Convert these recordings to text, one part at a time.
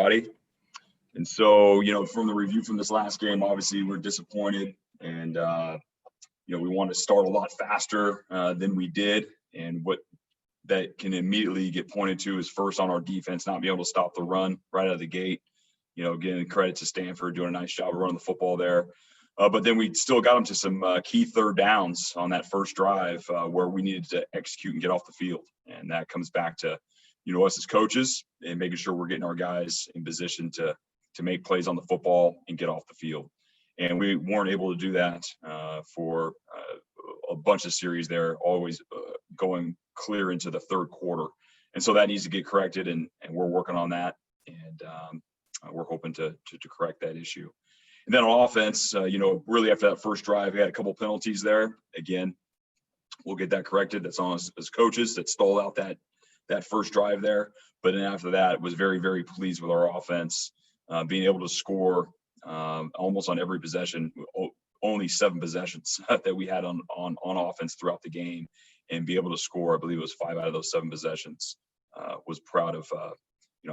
everybody. And so, from the review from this last game, obviously we're disappointed, and we want to start a lot faster than we did. And what that can immediately get pointed to is first on our defense, not being able to stop the run right out of the gate. Giving credit to Stanford, doing a nice job of running the football there. But then we still got them to some key third downs on that first drive where we needed to execute and get off the field. And that comes back to, us as coaches and making sure we're getting our guys in position to make plays on the football and get off the field. And we weren't able to do that for a bunch of series there, always going clear into the third quarter. And so that needs to get corrected, and we're working on that. And we're hoping to correct that issue. And then on offense, really after that first drive, we had a couple penalties there. Again, we'll get that corrected. That's on us as coaches that stalled out that first drive there. But then after that, was very, very pleased with our offense, being able to score almost on every possession, only 7 possessions that we had on offense throughout the game, and be able to score, I believe it was 5 out of those 7 possessions. Was proud of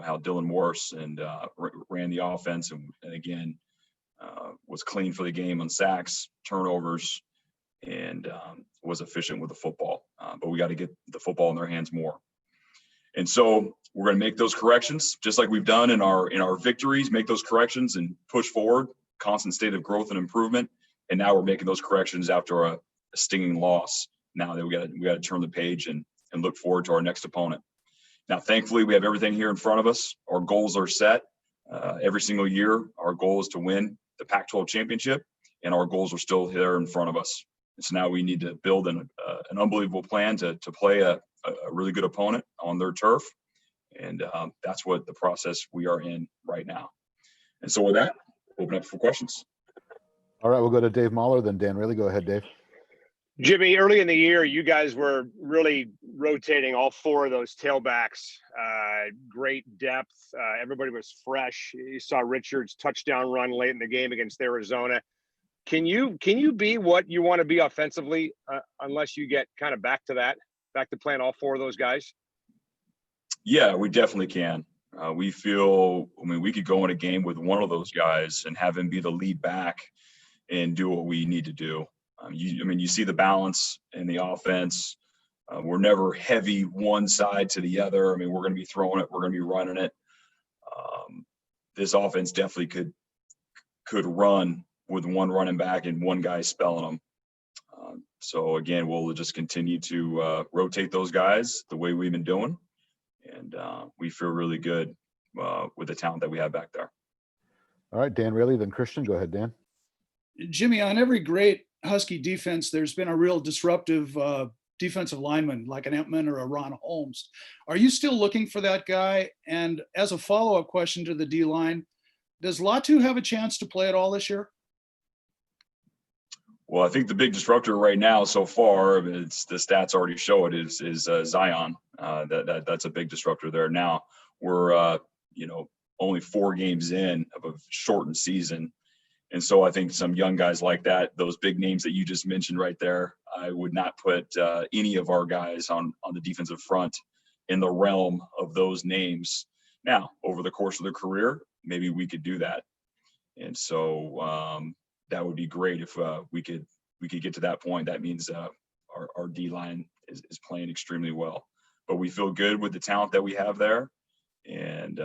how Dylan Morse and ran the offense, and again was clean for the game on sacks, turnovers, and was efficient with the football. But we got to get the football in their hands more. And so we're going to make those corrections, just like we've done in our victories. Make those corrections and push forward. Constant state of growth and improvement. And now we're making those corrections after a stinging loss. Now that we got to turn the page and look forward to our next opponent. Now, thankfully, we have everything here in front of us. Our goals are set. Every single year, our goal is to win the Pac-12 championship, and our goals are still there in front of us. And so now we need to build an unbelievable plan to play a really good opponent on their turf. And that's what the process we are in right now. And so with that, open up for questions. All right, we'll go to Dave Mahler, then Dan Rayleigh. Go ahead, Dave. Jimmy, early in the year, you guys were really rotating all 4 of those tailbacks. Great depth. Everybody was fresh. You saw Richards' touchdown run late in the game against Arizona. Can you be what you want to be offensively unless you get kind of back to playing all 4 of those guys? Yeah, we definitely can. We feel, we could go in a game with one of those guys and have him be the lead back and do what we need to do. You see the balance in the offense. We're never heavy one side to the other. We're going to be throwing it. We're going to be running it. This offense definitely could run with one running back and one guy spelling them. So, again, we'll just continue to rotate those guys the way we've been doing. And we feel really good with the talent that we have back there. All right, Dan Rayleigh, then Christian. Go ahead, Dan. Jimmy, on every great Husky defense, there's been a real disruptive defensive lineman like an Entman or a Ron Holmes. Are you still looking for that guy? And as a follow-up question to the D-line, does Latu have a chance to play at all this year? Well, I think the big disruptor right now so far, the stats already show it, is Zion. That's a big disruptor there. Now we're only 4 games in of a shortened season. And so I think some young guys like that, those big names that you just mentioned right there, I would not put any of our guys on the defensive front in the realm of those names. Now, over the course of their career, maybe we could do that. And so that would be great if we could get to that point. That means our D-line is playing extremely well. But we feel good with the talent that we have there. And,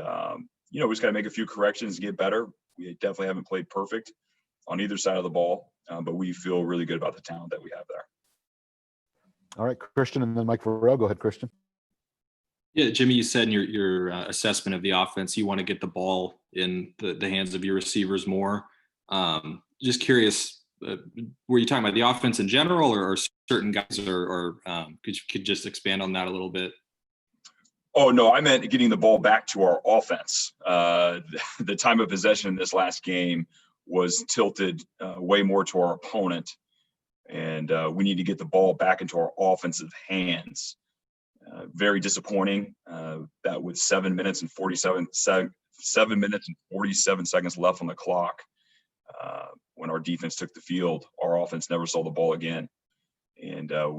we just got to make a few corrections to get better. We definitely haven't played perfect on either side of the ball, but we feel really good about the talent that we have there. All right, Christian, and then Mike Farrell. Go ahead, Christian. Yeah, Jimmy, you said in your assessment of the offense, you want to get the ball in the hands of your receivers more. Just curious, were you talking about the offense in general or certain guys, or could you just expand on that a little bit? Oh, no, I meant getting the ball back to our offense. The time of possession in this last game was tilted way more to our opponent, and we need to get the ball back into our offensive hands. Very disappointing that with 7 minutes and 47 seconds left on the clock, when our defense took the field, our offense never saw the ball again. And I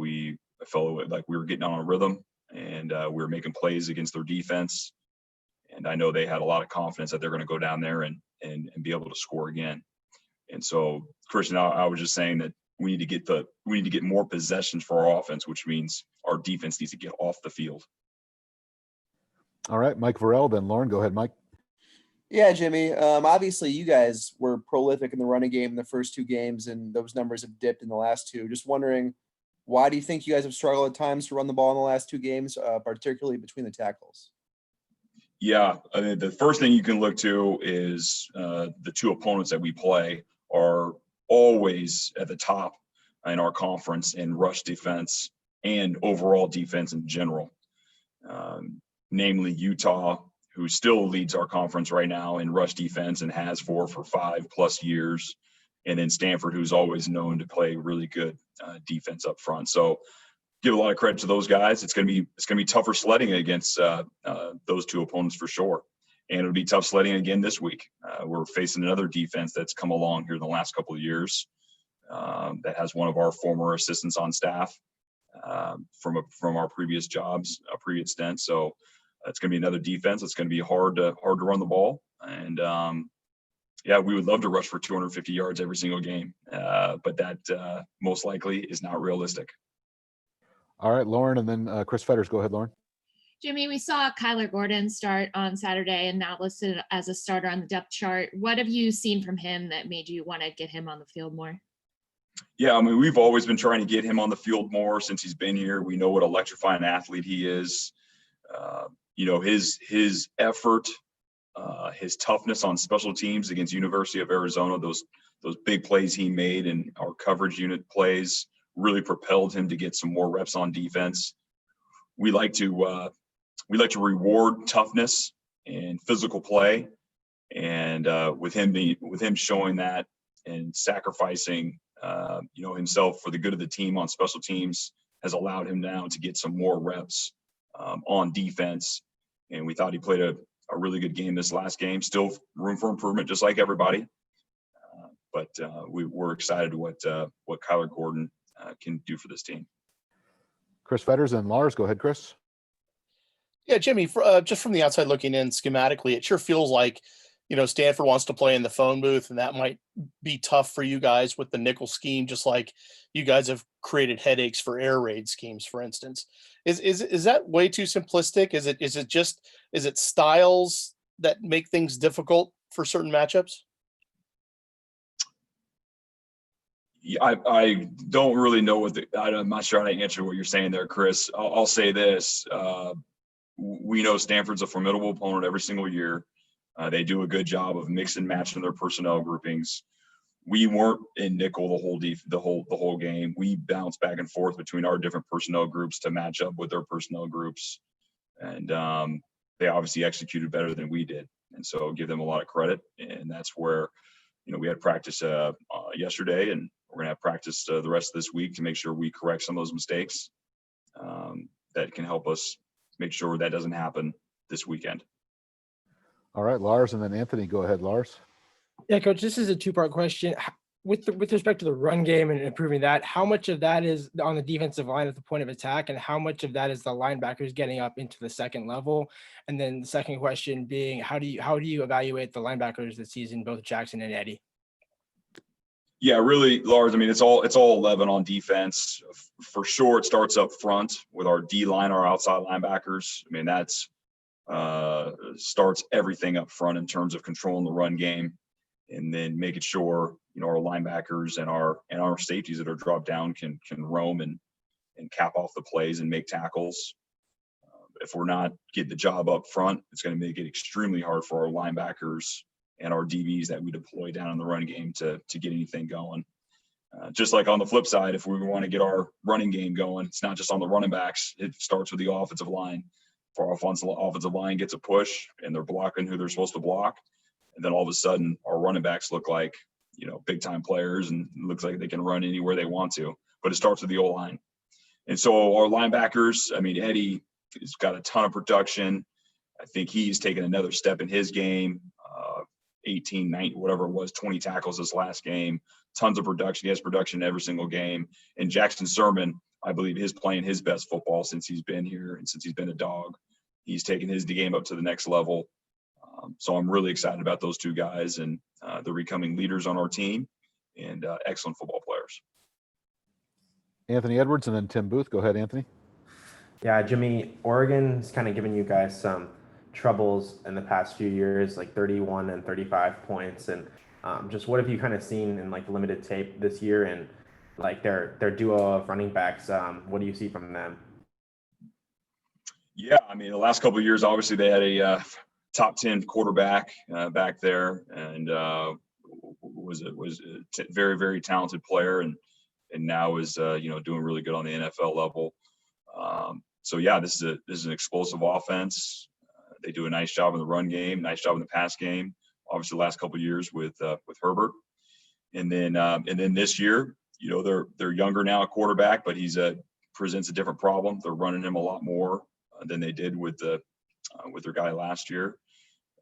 felt like we were getting on a rhythm, and we were making plays against their defense. And I know they had a lot of confidence that they're going to go down there and be able to score again. And so, Christian, I was just saying that we need to get more possessions for our offense, which means our defense needs to get off the field. All right, Mike Varell, then Lauren. Go ahead, Mike. Yeah, Jimmy. Obviously, you guys were prolific in the running game in the first 2 games, and those numbers have dipped in the last 2. Just wondering, why do you think you guys have struggled at times to run the ball in the last 2 games, particularly between the tackles? Yeah, I mean, the first thing you can look to is the 2 opponents that we play are always at the top in our conference in rush defense and overall defense in general. Namely Utah, who still leads our conference right now in rush defense and has for 5+ years. And then Stanford, who's always known to play really good defense up front. So give a lot of credit to those guys. It's going to be tougher sledding against those 2 opponents for sure. And it'll be tough sledding again this week. We're facing another defense that's come along here in the last couple of years that has one of our former assistants on staff from our previous jobs, a previous stint. So it's going to be another defense. It's going to be hard to run the ball. And yeah, we would love to rush for 250 yards every single game, but that most likely is not realistic. All right, Lauren, and then Chris Fetters. Go ahead, Lauren. Jimmy, we saw Kyler Gordon start on Saturday and now listed as a starter on the depth chart. What have you seen from him that made you want to get him on the field more? Yeah, I mean, we've always been trying to get him on the field more since he's been here. We know what electrifying athlete he is. His effort, his toughness on special teams against University of Arizona, those big plays he made and our coverage unit plays really propelled him to get some more reps on defense. We like to reward toughness and physical play, and with him showing that and sacrificing himself for the good of the team on special teams has allowed him now to get some more reps on defense. And we thought he played a really good game this last game. Still room for improvement, just like everybody. But we're excited what Kyler Gordon can do for this team. Chris Fetters and Lars. Go ahead, Chris. Yeah, Jimmy, just from the outside looking in schematically, it sure feels like, Stanford wants to play in the phone booth, and that might be tough for you guys with the nickel scheme, just like you guys have created headaches for air raid schemes, for instance. Is that way too simplistic? Is it styles that make things difficult for certain matchups? Yeah, I don't really know I'm not sure how to answer what you're saying there, Chris. I'll say this. We know Stanford's a formidable opponent every single year. They do a good job of mix and matching their personnel groupings. We weren't in nickel the whole game. We bounced back and forth between our different personnel groups to match up with their personnel groups, and they obviously executed better than we did. And so give them a lot of credit. And that's where we had practice yesterday, and we're going to have practice the rest of this week to make sure we correct some of those mistakes that can help us make sure that doesn't happen this weekend. All right, Lars, and then Anthony. Go ahead, Lars. Yeah, Coach, this is a 2-part question. With respect to the run game and improving that, how much of that is on the defensive line at the point of attack, and how much of that is the linebackers getting up into the second level? And then the second question being, how do you evaluate the linebackers this season, both Jackson and Eddie? Yeah, really, Lars. I mean, it's all 11 on defense. For sure, it starts up front with our D line, our outside linebackers. I mean, that's starts everything up front in terms of controlling the run game, and then making sure our linebackers and our safeties that are dropped down can roam and cap off the plays and make tackles. If we're not getting the job up front, it's going to make it extremely hard for our linebackers and our DBs that we deploy down in the run game to get anything going. Just like on the flip side, if we want to get our running game going, it's not just on the running backs. It starts with the offensive line. If our offensive line gets a push and they're blocking who they're supposed to block, and then all of a sudden our running backs look like big time players and it looks like they can run anywhere they want to. But it starts with the O-line. And so our linebackers, I mean, Eddie has got a ton of production. I think he's taken another step in his game. 18, 19, whatever it was, 20 tackles this last game, tons of production. He has production every single game. And Jackson Sermon, I believe, is playing his best football since he's been here and since he's been a dog. He's taken his game up to the next level. So I'm really excited about those two guys, and they're becoming leaders on our team and excellent football players. Anthony Edwards and then Tim Booth. Go ahead, Anthony. Yeah, Jimmy, Oregon's kind of given you guys some troubles in the past few years, like 31 and 35 points. And just what have you kind of seen in like limited tape this year, and like their duo of running backs? What do you see from them? Yeah, I mean, the last couple of years, obviously they had a top 10 quarterback back there, and was a very, very talented player, and now is doing really good on the NFL level. So yeah, this is an explosive offense. They do a nice job in the run game, nice job in the pass game. Obviously, the last couple of years with Herbert, and then this year, they're younger now at quarterback, but he's presents a different problem. They're running him a lot more than they did with their guy last year,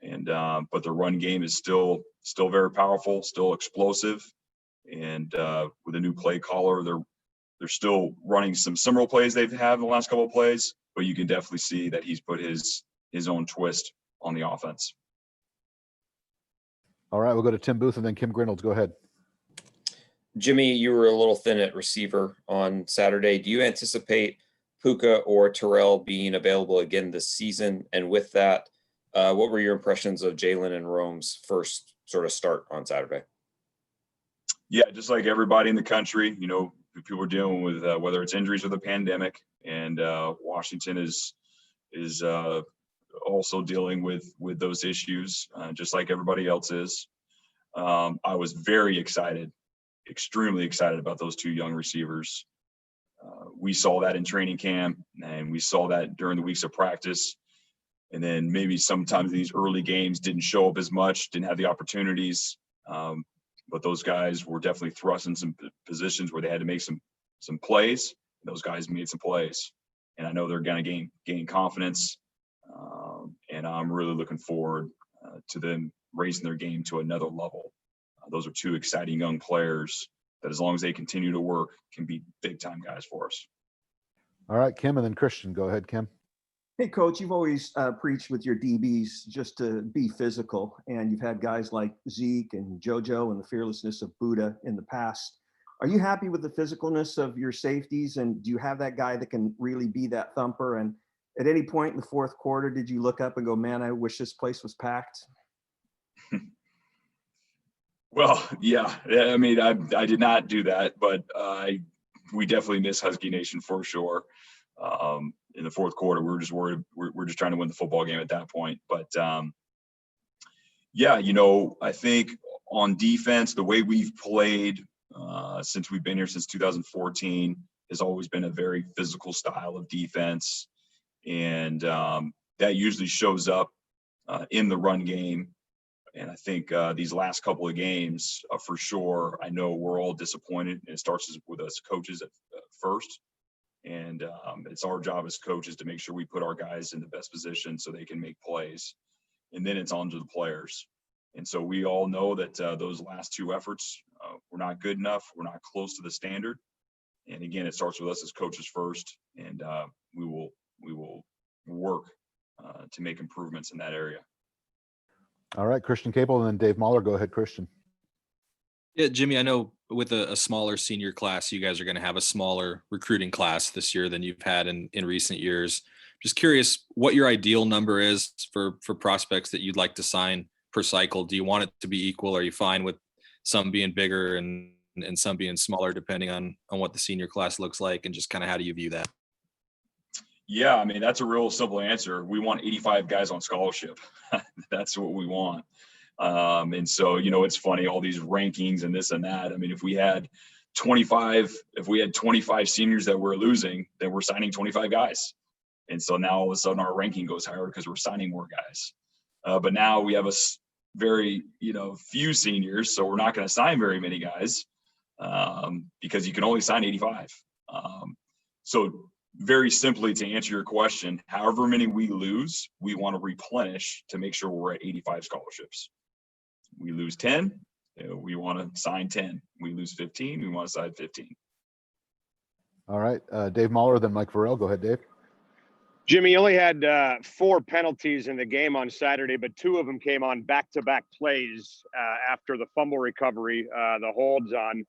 and but the run game is still very powerful, still explosive, and with a new play caller, they're still running some similar plays they've had in the last couple of plays, but you can definitely see that he's put his own twist on the offense. All right, we'll go to Tim Booth and then Kim Grinolds. Go ahead. Jimmy, you were a little thin at receiver on Saturday. Do you anticipate Puka or Terrell being available again this season? And with that, what were your impressions of Jalen and Rome's first sort of start on Saturday? Yeah, just like everybody in the country, people are dealing with whether it's injuries or the pandemic, and Washington is also dealing with those issues, just like everybody else is. I was very excited, extremely excited about those two young receivers. We saw that in training camp, and we saw that during the weeks of practice. And then maybe sometimes these early games didn't show up as much, didn't have the opportunities. But those guys were definitely thrust in some positions where they had to make some plays. Those guys made some plays, and I know they're going to gain confidence. And I'm really looking forward to them raising their game to another level. Those are two exciting young players that, as long as they continue to work, can be big time guys for us. All right, Kim and then Christian. Go ahead, Kim. Hey, Coach, you've always preached with your DBs just to be physical, and you've had guys like Zeke and JoJo and the fearlessness of Buddha in the past. Are you happy with the physicalness of your safeties, and do you have that guy that can really be that thumper? And at any point in the fourth quarter, did you look up and go, man, I wish this place was packed? Well, yeah. I mean, I did not do that, but we definitely miss Husky Nation for sure. In the fourth quarter, we were just worried. We're just trying to win the football game at that point. But yeah, I think on defense, the way we've played since we've been here since 2014 has always been a very physical style of defense, and that usually shows up in the run game. And I think these last couple of games, for sure, I know we're all disappointed. And it starts with us coaches at first. And it's our job as coaches to make sure we put our guys in the best position so they can make plays. And then it's on to the players. And so we all know that those last two efforts were not good enough. We're not close to the standard. And again, it starts with us as coaches first. And we will work to make improvements in that area. All right, Christian Cable and then Dave Mahler. Go ahead, Christian. Yeah, Jimmy, I know with a smaller senior class, you guys are going to have a smaller recruiting class this year than you've had in recent years. Just curious what your ideal number is for prospects that you'd like to sign per cycle. Do you want it to be equal? Are you fine with some being bigger and some being smaller, depending on what the senior class looks like? And just kind of how do you view that? Yeah, I mean, that's a real simple answer. We want 85 guys on scholarship. That's what we want. And so, it's funny, all these rankings and this and that. I mean, if we had 25 seniors that we're losing, then we're signing 25 guys. And so now all of a sudden our ranking goes higher because we're signing more guys. But now we have a very, few seniors. So we're not going to sign very many guys because you can only sign 85. So very simply, to answer your question, however many we lose, we want to replenish to make sure we're at 85 scholarships. We lose 10, we want to sign 10. We lose 15, we want to sign 15. All right, Dave Mahler, then Mike Farrell. Go ahead, Dave. Jimmy, you only had 4 penalties in the game on Saturday, but 2 of them came on back-to-back plays after the fumble recovery, the holds on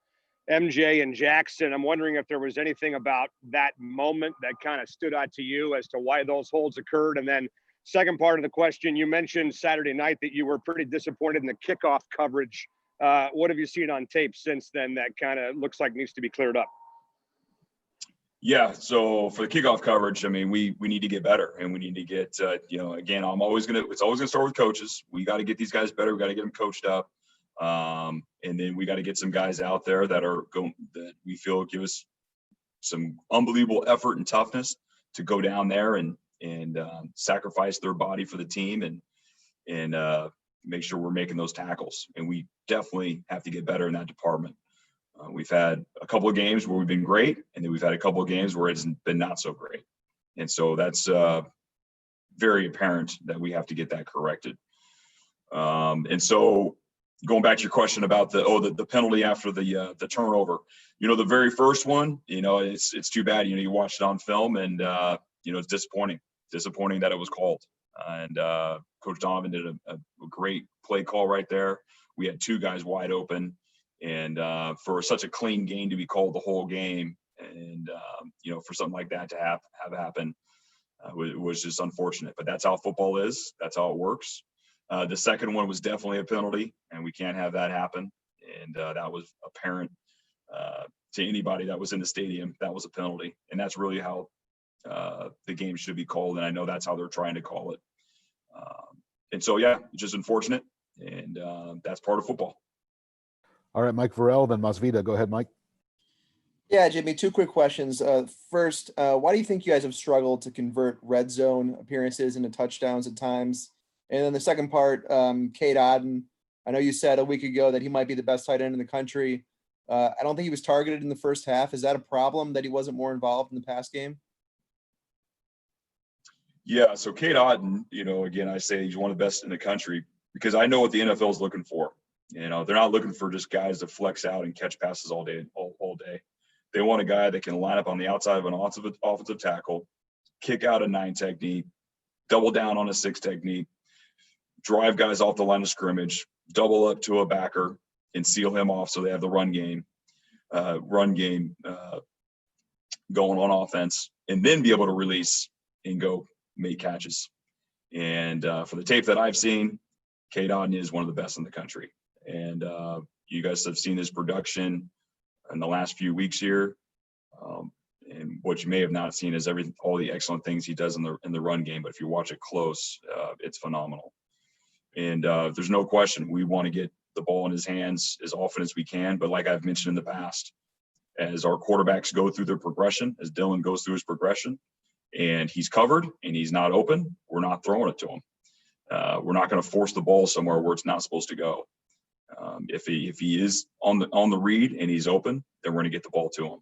MJ and Jackson. I'm wondering if there was anything about that moment that kind of stood out to you as to why those holds occurred. And then second part of the question, you mentioned Saturday night that you were pretty disappointed in the kickoff coverage. What have you seen on tape since then that kind of looks like needs to be cleared up? Yeah, so for the kickoff coverage, I mean, we need to get better, and we need to get, again, it's always gonna start with coaches. We got to get these guys better. We got to get them coached up, and then we got to get some guys out there that we feel give us some unbelievable effort and toughness to go down there and sacrifice their body for the team and make sure we're making those tackles. And we definitely have to get better in that department. We've had a couple of games where we've been great, and then we've had a couple of games where it's been not so great. And so that's very apparent that we have to get that corrected. And so going back to your question about the penalty after the turnover, the very first one, it's too bad. You watched it on film, and it's disappointing that it was called. And Coach Donovan did a great play call right there. We had 2 guys wide open. And for such a clean game to be called the whole game, and for something like that to have happen, it was just unfortunate. But that's how football is. That's how it works. The second one was definitely a penalty, and we can't have that happen. And that was apparent to anybody that was in the stadium. That was a penalty, and that's really how the game should be called. And I know that's how they're trying to call it. And so, yeah, it's just unfortunate, and that's part of football. All right, Mike Varell, then Masvida. Go ahead, Mike. Yeah, Jimmy, 2 quick questions. First, why do you think you guys have struggled to convert red zone appearances into touchdowns at times? And then the second part, Cade Otton, I know you said a week ago that he might be the best tight end in the country. I don't think he was targeted in the first half. Is that a problem that he wasn't more involved in the pass game? Yeah, so Cade Otton, again, I say he's one of the best in the country because I know what the NFL is looking for. They're not looking for just guys to flex out and catch passes all day. They want a guy that can line up on the outside of an offensive tackle, kick out a 9 technique, double down on a 6 technique, drive guys off the line of scrimmage, double up to a backer, and seal him off so they have the run game going on offense, and then be able to release and go make catches. And for the tape that I've seen, Cade Otton is one of the best in the country. And you guys have seen his production in the last few weeks here. And what you may have not seen is all the excellent things he does in the run game. But if you watch it close, it's phenomenal. And there's no question we want to get the ball in his hands as often as we can. But like I've mentioned in the past, as our quarterbacks go through their progression, as Dylan goes through his progression, and he's covered and he's not open, we're not throwing it to him. We're not going to force the ball somewhere where it's not supposed to go. If he is on the read and he's open, then we're going to get the ball to him.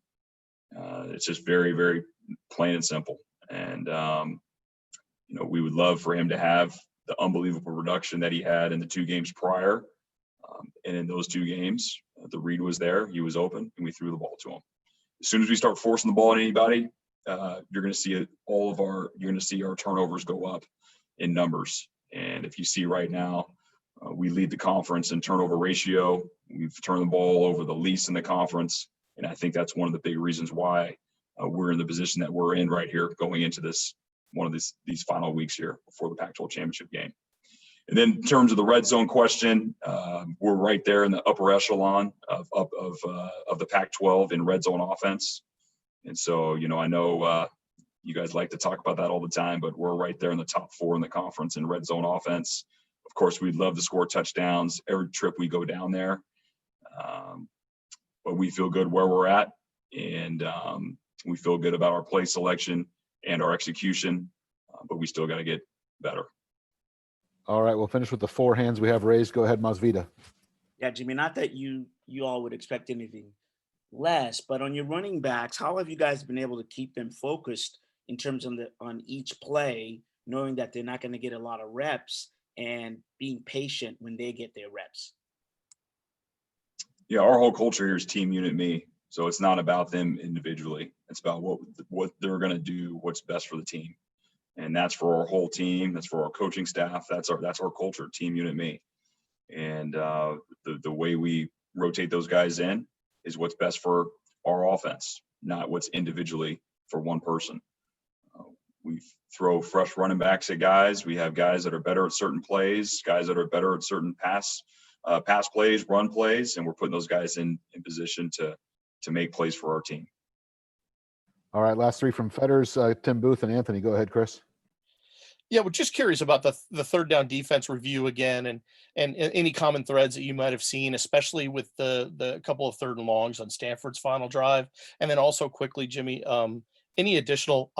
It's just very, very plain and simple. And we would love for him to have the unbelievable production that he had in the 2 games prior. And in those 2 games, the read was there, he was open, and we threw the ball to him. As soon as we start forcing the ball at anybody, you're going to see our turnovers go up in numbers. And if you see right now, we lead the conference in turnover ratio. We've turned the ball over the least in the conference. And I think that's one of the big reasons why we're in the position that we're in right here going into one of these final weeks here before the Pac-12 championship game. And then in terms of the red zone question, we're right there in the upper echelon of the Pac-12 in red zone offense. And so, I know you guys like to talk about that all the time, but we're right there in the top 4 in the conference in red zone offense. Of course, we'd love to score touchdowns every trip we go down there. But we feel good where we're at, and we feel good about our play selection and our execution, but we still got to get better. All right, we'll finish with the 4 hands we have raised. Go ahead, Masvida. Yeah, Jimmy, not that you all would expect anything less, but on your running backs, how have you guys been able to keep them focused in terms on each play, knowing that they're not going to get a lot of reps and being patient when they get their reps? Yeah, our whole culture here is team unit me. So it's not about them individually. It's about what they're going to do, what's best for the team. And that's for our whole team. That's for our coaching staff. That's our culture, team unit me. And the way we rotate those guys in is what's best for our offense, not what's individually for one person. We throw fresh running backs at guys. We have guys that are better at certain plays, guys that are better at certain pass plays, run plays, and we're putting those guys in position to make plays for our team. All right, last three from Fetters, Tim Booth and Anthony. Go ahead, Chris. Yeah, we're just curious about the third down defense review again, and any common threads that you might have seen, especially with the couple of third and longs on Stanford's final drive, and then also quickly, Jimmy, any additional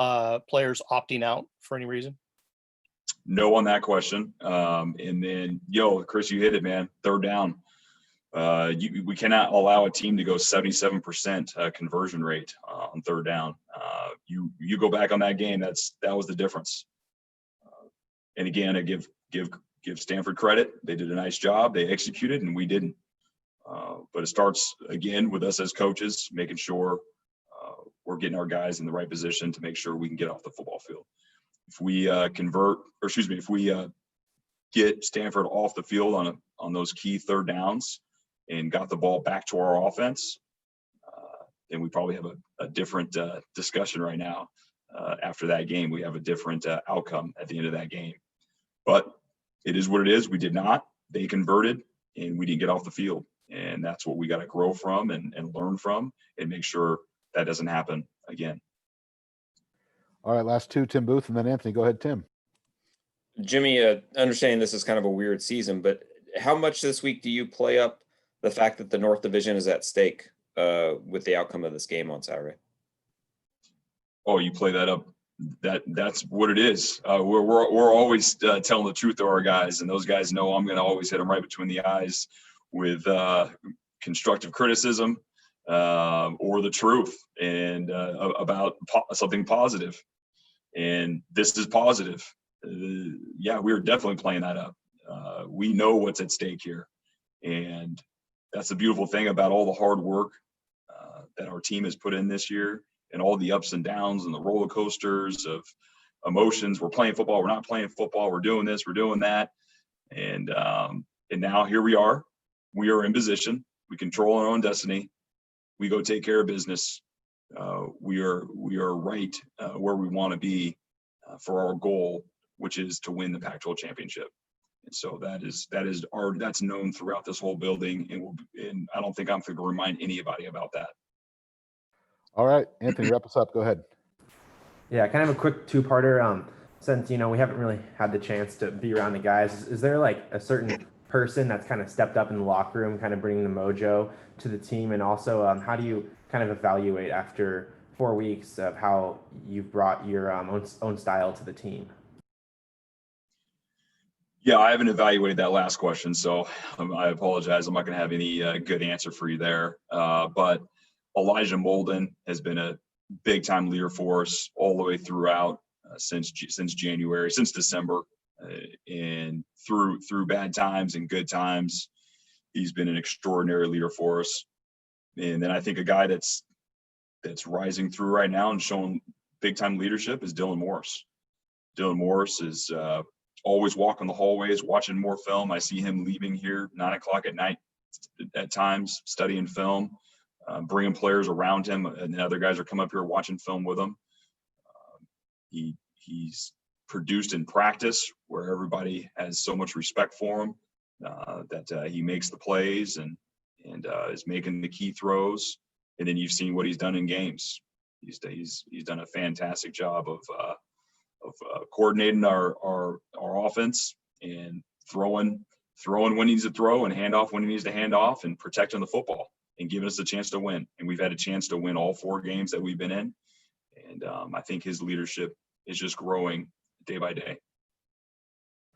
players opting out for any reason? No on that question. And then, Chris, you hit it, man. Third down. We cannot allow a team to go 77% conversion rate on third down. You go back on that game. That was the difference. And again, I give Stanford credit. They did a nice job. They executed, and we didn't. But it starts again with us as coaches, making sure we're getting our guys in the right position to make sure we can get off the football field. If we if we get Stanford off the field on those key third downs and got the ball back to our offense, then we probably have a different discussion right now. After that game, we have a different outcome at the end of that game. But it is what it is. We did not. They converted, and we didn't get off the field. And that's what we got to grow from and learn from and make sure that doesn't happen again. All right, last two, Tim Booth and then Anthony. Go ahead, Tim. Jimmy, understanding this is kind of a weird season, but how much this week do you play up the fact that the North Division is at stake with the outcome of this game on Saturday? Oh, you play that up. That's what it is. We're always telling the truth to our guys, and those guys know I'm going to always hit them right between the eyes with constructive criticism or the truth and about something positive. And this is positive. Yeah, we're definitely playing that up. We know what's at stake here, and that's the beautiful thing about all the hard work that our team has put in this year. And all the ups and downs and the roller coasters of emotions. We're playing football. We're not playing football. We're doing this. We're doing that. And now here we are. We are in position. We control our own destiny. We go take care of business. We are right where we want to be for our goal, which is to win the Pac-12 championship. And so that's known throughout this whole building. And I don't think I'm going to remind anybody about that. All right, Anthony, wrap us up. Go ahead. Yeah, kind of a quick two-parter. Since, we haven't really had the chance to be around the guys, is there like a certain person that's kind of stepped up in the locker room, kind of bringing the mojo to the team? And also, how do you kind of evaluate after 4 weeks of how you've brought your own style to the team? Yeah, I haven't evaluated that last question, so I apologize. I'm not going to have any good answer for you there. But Elijah Molden has been a big-time leader for us all the way throughout since January, since December, and through bad times and good times. He's been an extraordinary leader for us. And then I think a guy that's rising through right now and showing big-time leadership is Dylan Morris. Dylan Morris is always walking the hallways, watching more film. I see him leaving here 9 o'clock at night at times, studying film. Bringing players around him, and the other guys are coming up here watching film with him. He's produced in practice where everybody has so much respect for him that he makes the plays and is making the key throws. And then you've seen what he's done in games. He's done a fantastic job of coordinating our offense and throwing when he needs to throw and hand off when he needs to hand off and protecting the football and giving us a chance to win. And we've had a chance to win all 4 games that we've been in. And I think his leadership is just growing day by day.